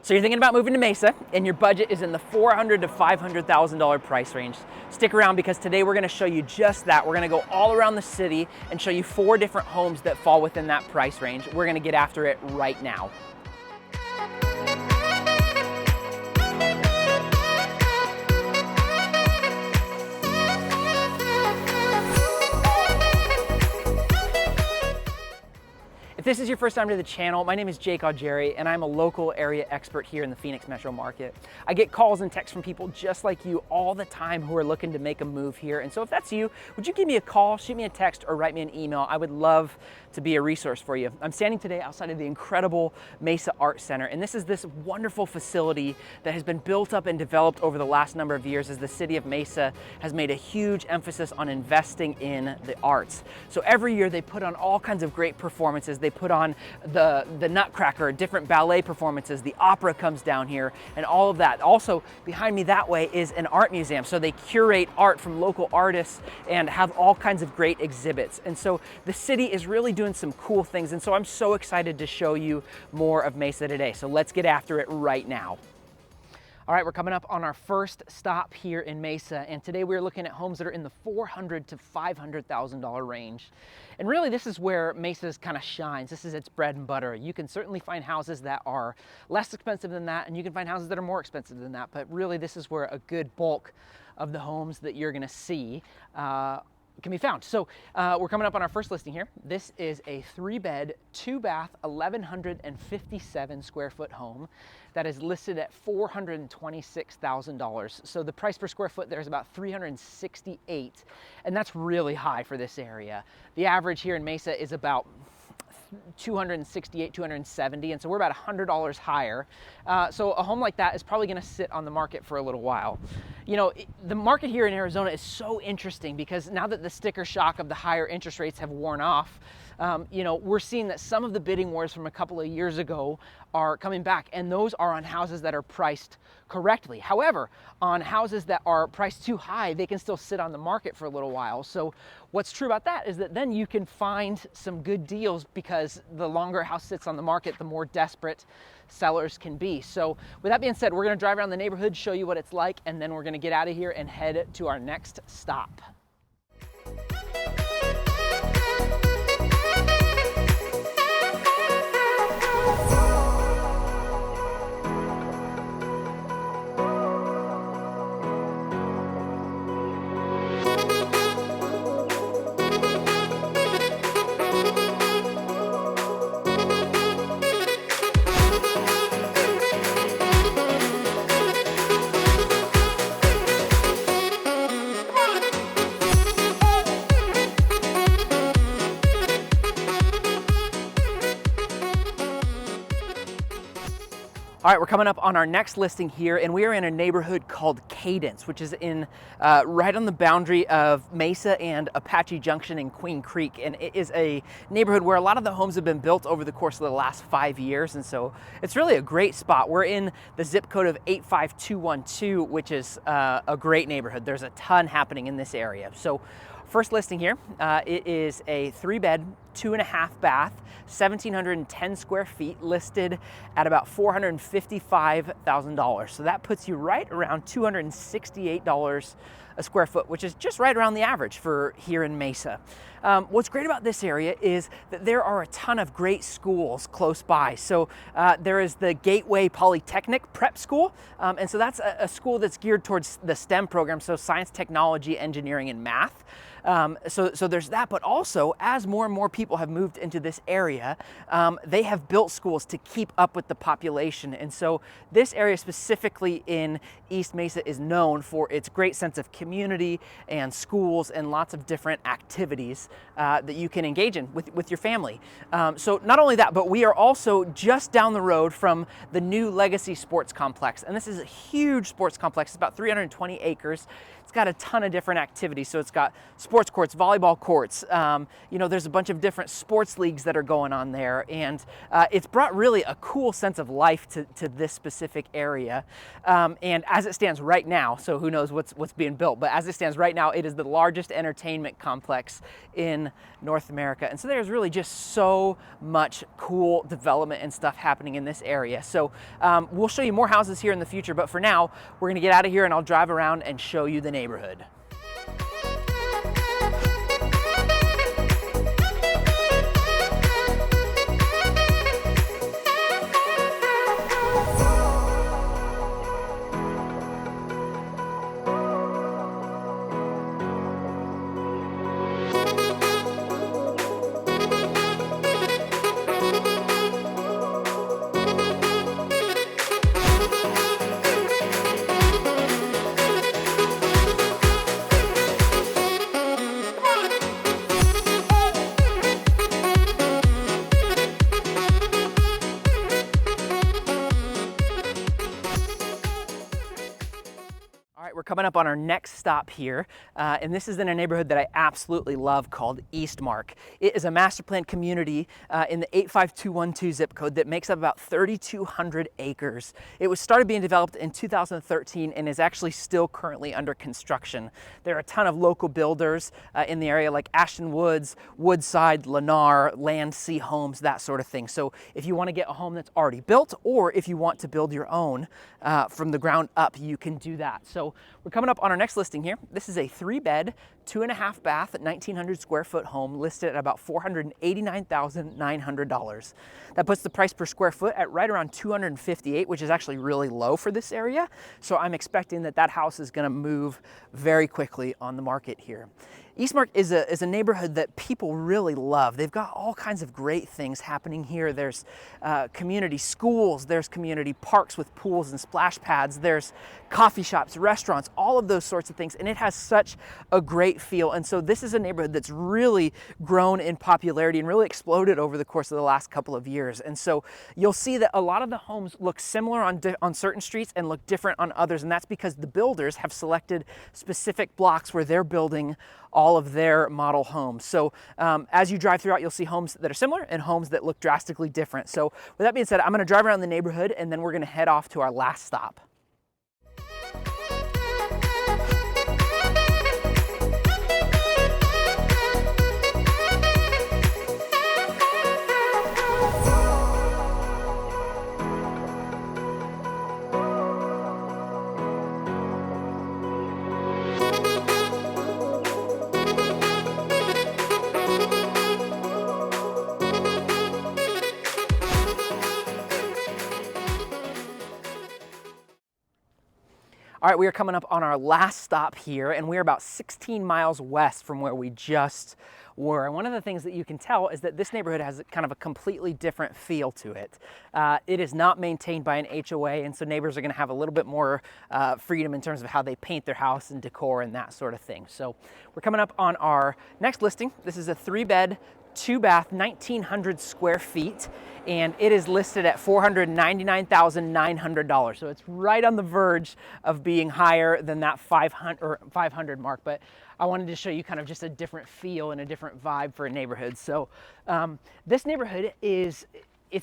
So you're thinking about moving to Mesa and your budget is in the $400,000 to $500,000 price range. Stick around because today we're gonna show you just that. We're gonna go all around the city and show you 4 different homes that fall within that price range. We're gonna get after it right now. If this is your first time to the channel, my name is Jake Augeri and I'm a local area expert here in the Phoenix metro market. I get calls and texts from people just like you all the time who are looking to make a move here. And so if that's you, would you give me a call, shoot me a text, or write me an email? I would love to be a resource for you. I'm standing today outside of the incredible Mesa Art Center, and this is this wonderful facility that has been built up and developed over the last number of years as the city of Mesa has made a huge emphasis on investing in the arts. So every year they put on all kinds of great performances. They put on the Nutcracker, different ballet performances, the opera comes down here, and all of that. Also, behind me that way is an art museum. So they curate art from local artists and have all kinds of great exhibits. And so the city is really doing some cool things. And so I'm so excited to show you more of Mesa today. So let's get after it right now. All right, we're coming up on our first stop here in Mesa, and today we're looking at homes that are in the $400,000 to $500,000 range. And really this is where Mesa's kind of shines. This is its bread and butter. You can certainly find houses that are less expensive than that, and you can find houses that are more expensive than that, but really this is where a good bulk of the homes that you're gonna see can be found. So we're coming up on our first listing here. This is a 3-bed, 2-bath, 1,157 square foot home that is listed at $426,000. So the price per square foot there is about $368, and that's really high for this area. The average here in Mesa is about $268, $270, and so we're about $100 higher. So a home like that is probably gonna sit on the market for a little while. You know, the market here in Arizona is so interesting because now that the sticker shock of the higher interest rates have worn off, you know, we're seeing that some of the bidding wars from a couple of years ago are coming back, and those are on houses that are priced correctly. However, on houses that are priced too high, they can still sit on the market for a little while. So what's true about that is that then you can find some good deals because the longer a house sits on the market, the more desperate sellers can be. So with that being said, we're gonna drive around the neighborhood, show you what it's like, and then we're gonna get out of here and head to our next stop. All right, we're coming up on our next listing here, and we are in a neighborhood called Cadence, which is in right on the boundary of Mesa and Apache Junction in Queen Creek. And it is a neighborhood where a lot of the homes have been built over the course of the last 5 years. And so it's really a great spot. We're in the zip code of 85212, which is a great neighborhood. There's a ton happening in this area. So first listing here, it is a 3-bed, 2.5 bath, 1,710 square feet, listed at about $455,000. So that puts you right around $268 a square foot, which is just right around the average for here in Mesa. What's great about this area is that there are a ton of great schools close by. So there is the Gateway Polytechnic Prep School, and so that's a school that's geared towards the STEM program, so science, technology, engineering, and math. So there's that, but also as more and more people have moved into this area, they have built schools to keep up with the population. And so this area specifically in East Mesa is known for its great sense of community and schools and lots of different activities that you can engage in with your family. So not only that, but we are also just down the road from the new Legacy Sports Complex. And this is a huge sports complex. It's about 320 acres. It's it's got a ton of different activities. So it's got sports courts, volleyball courts, you know, there's a bunch of different sports leagues that are going on there, and it's brought really a cool sense of life to this specific area. And as it stands right now, so who knows what's being built, but as it stands right now, it is the largest entertainment complex in North America. And so there's really just so much cool development and stuff happening in this area. So we'll show you more houses here in the future, but for now, we're gonna get out of here and I'll drive around and show you the neighborhood. We're coming up on our next stop here, and this is in a neighborhood that I absolutely love called Eastmark. It is a master plan community in the 85212 zip code that makes up about 3,200 acres. It was started being developed in 2013 and is actually still currently under construction. There are a ton of local builders in the area like Ashton Woods, Woodside, Lennar, Land Sea Homes, that sort of thing. So if you want to get a home that's already built, or if you want to build your own from the ground up, you can do that. So we're coming up on our next listing here. This is a 3-bed, 2.5 bath, 1,900 square foot home listed at about $489,900. That puts the price per square foot at right around $258, which is actually really low for this area. So I'm expecting that house is going to move very quickly on the market here. Eastmark is a neighborhood that people really love. They've got all kinds of great things happening here. There's community schools, there's community parks with pools and splash pads, there's coffee shops, restaurants, all of those sorts of things, and it has such a great feel. And so this is a neighborhood that's really grown in popularity and really exploded over the course of the last couple of years. And so you'll see that a lot of the homes look similar on certain streets and look different on others, and that's because the builders have selected specific blocks where they're building all of their model homes. So as you drive throughout, you'll see homes that are similar and homes that look drastically different. So with that being said, I'm gonna drive around the neighborhood and then we're gonna head off to our last stop. All right, we are coming up on our last stop here, and we're about 16 miles west from where we just were. And one of the things that you can tell is that this neighborhood has kind of a completely different feel to it. It is not maintained by an HOA, and so neighbors are gonna have a little bit more freedom in terms of how they paint their house and decor and that sort of thing. So we're coming up on our next listing. This is a 3-bed, 2-bath, 1,900 square feet, and it is listed at $499,900. So it's right on the verge of being higher than that 500 mark, but I wanted to show you kind of just a different feel and a different vibe for a neighborhood. So this neighborhood it's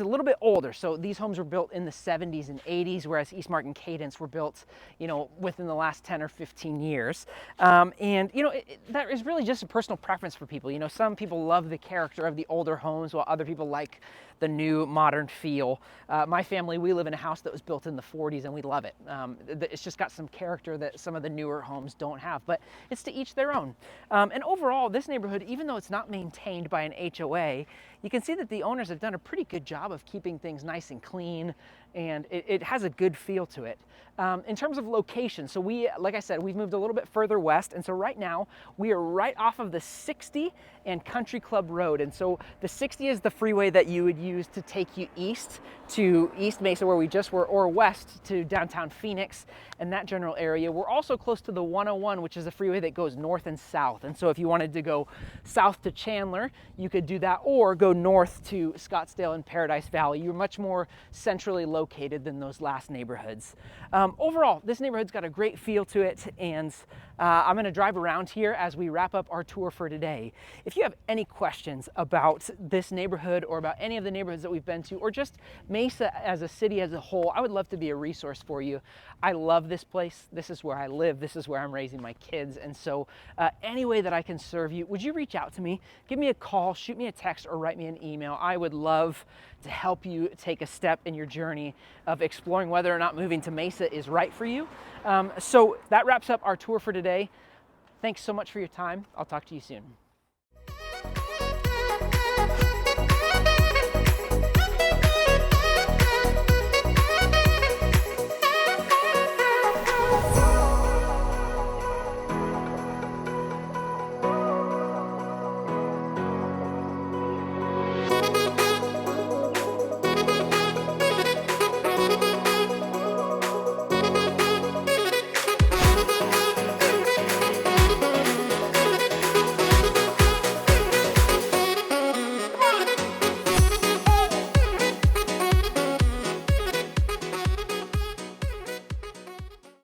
a little bit older. So these homes were built in the 70s and 80s, whereas Eastmark and Cadence were built, you know, within the last 10 or 15 years. And, you know, that is really just a personal preference for people. You know, some people love the character of the older homes, while other people like the new modern feel. My family, we live in a house that was built in the 40s and we love it. It's just got some character that some of the newer homes don't have, but it's to each their own. And overall, this neighborhood, even though it's not maintained by an HOA, you can see that the owners have done a pretty good job of keeping things nice and clean, and it has a good feel to it. In terms of location, so like I said, we've moved a little bit further west, and so right now we are right off of the 60 and Country Club Road. And so the 60 is the freeway that you would use to take you east to East Mesa, where we just were, or west to downtown Phoenix and that general area. We're also close to the 101, which is a freeway that goes north and south. And so if you wanted to go south to Chandler, you could do that, or go north to Scottsdale and Paradise Valley. You're much more centrally located located than those last neighborhoods. Overall, this neighborhood's got a great feel to it, and I'm gonna drive around here as we wrap up our tour for today. If you have any questions about this neighborhood or about any of the neighborhoods that we've been to, or just Mesa as a city as a whole, I would love to be a resource for you. I love this place. This is where I live. This is where I'm raising my kids. And so any way that I can serve you, would you reach out to me? Give me a call, shoot me a text, or write me an email. I would love to help you take a step in your journey of exploring whether or not moving to Mesa is right for you. So that wraps up our tour for today. Thanks so much for your time. I'll talk to you soon.